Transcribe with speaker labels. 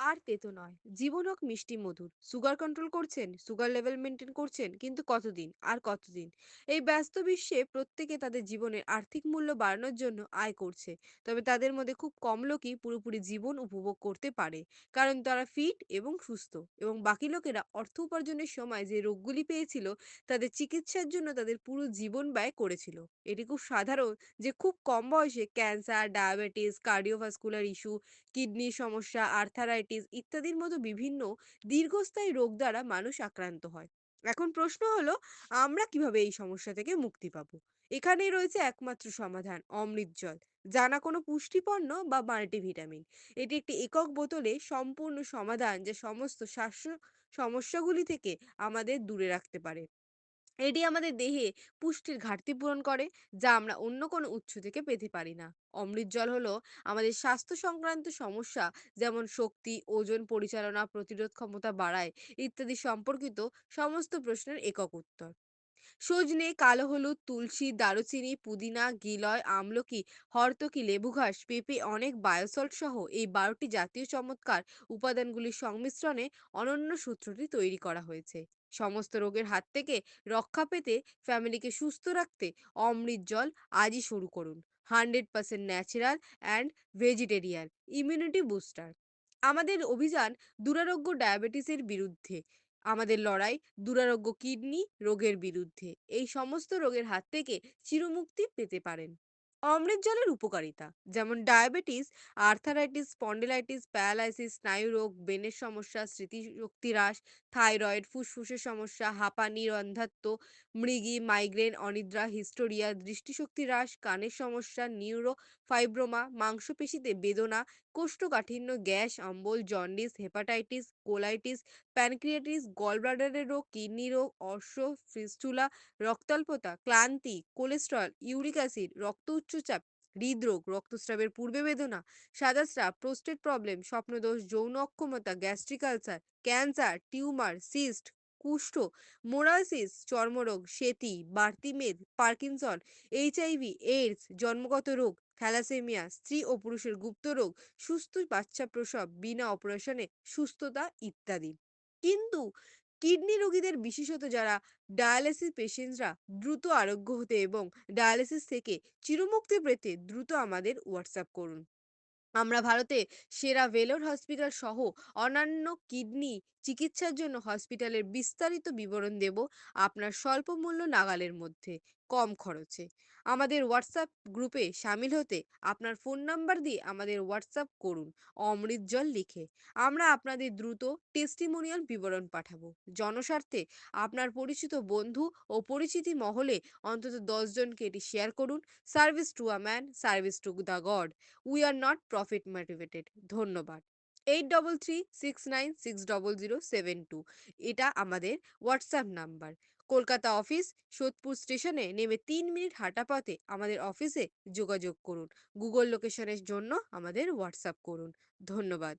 Speaker 1: আর তেতো নয়। জীবন হোক মিষ্টি মধুর। সুগার কন্ট্রোল করছেন, সুগার লেভেল মেইনটেইন করছেন, কিন্তু কতদিন? আর কতদিন? এই ব্যস্ত বিশ্বে প্রত্যেকে তাদের জীবনের আর্থিক মূল্য বাড়ানোর জন্য আয় করছে। তবে তাদের মধ্যে খুব কম লোকই পুরোপুরি জীবন উপভোগ করতে পারে। কারণ তারা ফিট এবং সুস্থ, এবং বাকি লোকেরা অর্থ উপার্জনের সময় যে রোগগুলি পেয়েছিল, তাদের চিকিৎসার জন্য তাদের পুরো জীবন ব্যয় করেছিল। এটি খুব সাধারণ যে খুব কম বয়সে ক্যান্সার, ডায়াবেটিস, কার্ডিওভাস্কুলার ইস্যু, কিডনির সমস্যা, আর্থারাইটিস ইত্যাদির মতো বিভিন্ন দীর্ঘস্থায়ী রোগ দ্বারা মানুষ আক্রান্ত হয়। এখন প্রশ্ন হলো, আমরা কিভাবে এই সমস্যা থেকে মুক্তি পাবো? এখানেই রয়েছে একমাত্র সমাধান, অমৃত জল। জানা কোনো পুষ্টিপণ্য বা মাল্টিভিটামিন। এটি একটি একক বোতলে সম্পূর্ণ সমাধান, যা সমস্ত শ্বাস সমস্যাগুলি থেকে আমাদের দূরে রাখতে পারে। এটি আমাদের দেহে পুষ্টির ঘাটতি পূরণ করে, যা আমরা অন্য কোনো উৎস থেকে পেতে পারি না। অমৃত জল হলো আমাদের স্বাস্থ্য সংক্রান্ত সমস্যা, যেমন শক্তি, ওজন পরিচালনা, প্রতিরোধ ক্ষমতা বাড়ায় ইত্যাদি সম্পর্কিত সমস্ত প্রশ্নের একক উত্তর। সজনে, কালো হলুদ, তুলসী, দারুচিনি, পুদিনা, গিলয়, আমলকি, হরতকি, লেবু ঘাস, পেঁপে, অনেক বায়োসল্ট সহ এই ১২টি জাতীয় চমৎকার উপাদানগুলির সংমিশ্রণে অনন্য সূত্রটি তৈরি করা হয়েছে। সমস্ত রোগের হাত থেকে রক্ষা পেতে, ফ্যামিলিকে সুস্থ রাখতে অমৃত জল আজই শুরু করুন। 100% natural and vegetarian immunity booster. আমাদের অভিযান দুরারোগ্য ডায়াবেটিসের বিরুদ্ধে। আমাদের লড়াই দুরারোগ্য কিডনি রোগের বিরুদ্ধে। এই সমস্ত রোগের হাত থেকে চিরমুক্তি পেতে পারেন। অমৃত জলের উপকারিতা যেমন ডায়াবেটিস, আর্থারাইটিস, স্পন্ডিলাইটিস, প্যারালাইসিস, স্নায়ুরোগ, ব্রেনের সমস্যা, স্মৃতিশক্তি হ্রাস, থাইরয়েড, ফুসফুসের সমস্যা, হাঁপানি, অন্ধাত্ব, মৃগী, মাইগ্রেন, অনিদ্রা, হিস্টোরিয়া, দৃষ্টিশক্তি হ্রাস, কানের সমস্যা, নিউরো ফাইব্রোমা, মাংসপেশিতে বেদনা, কোষ্ঠকাঠিন্য, গ্যাস অম্বল, জন্ডিস, হেপাটাইটিস, কোলাইটিস, প্যানক্রিয়াটিস, গলব্লাডারের রোগ, কিডনি রোগ, অর্শ, ফিস্টুলা, রক্তাল্পতা, ক্লান্তি, কোলেস্টেরল, ইউরিক অ্যাসিড, রক্ত উচ্চচাপ, হৃদরোগ, রক্তস্রাবের পূর্বে বেদনা, সাদা স্রাব, প্রোস্টেট প্রবলেম, স্বপ্নদোষ, যৌন অক্ষমতা, gastric ulcer, cancer, tumour, cyst, কুষ্ঠ, মোরাসিস, চর্মরোগ, সেতি, বাড়তি মেদ, পার্কিনসন, এইচআইভি, এইডস, জন্মগত রোগ, থ্যালাসেমিয়া, স্ত্রী ও পুরুষের গুপ্ত রোগ, সুস্থ বাচ্চা প্রসব, বিনা অপারেশনে সুস্থতা ইত্যাদি। কিন্তু কিডনি রোগীদের, বিশেষত যারা ডায়ালিসিস পেশেন্টরা, দ্রুত আরোগ্য হতে এবং ডায়ালিসিস থেকে চিরমুক্তি পেতে দ্রুত আমাদের হোয়াটসঅ্যাপ করুন। আমরা ভারতে সেরা ভেলোর হসপিটাল সহ অন্যান্য কিডনি চিকিৎসার জন্য হসপিটালের বিস্তারিত বিবরণ দেব, আপনার স্বল্প মূল্য নাগালের মধ্যে, কম খরচে। আমাদের হোয়াটসঅ্যাপ গ্রুপে সামিল হতে আপনার ফোন নাম্বার দিয়ে আমাদের হোয়াটসঅ্যাপ করুন, অমৃত জল লিখে। আমরা আপনাদের দ্রুত টেস্টিমোনিয়াল বিবরণ পাঠাবো। জনস্বার্থে আপনার পরিচিত বন্ধু ও পরিচিতি মহলে অন্তত ১০ জনকে এটি শেয়ার করুন। Service to a man, service to the god. We are not profit motivated. ধন্যবাদ। 8369600072 এটা আমাদের WhatsApp number. Kolkata office, Sodepur স্টেশনে নেমে ৩ মিনিট হাঁটা পথে আমাদের অফিসে যোগাযোগ করুন। গুগল লোকেশনের জন্য আমাদের হোয়াটসঅ্যাপ করুন। ধন্যবাদ।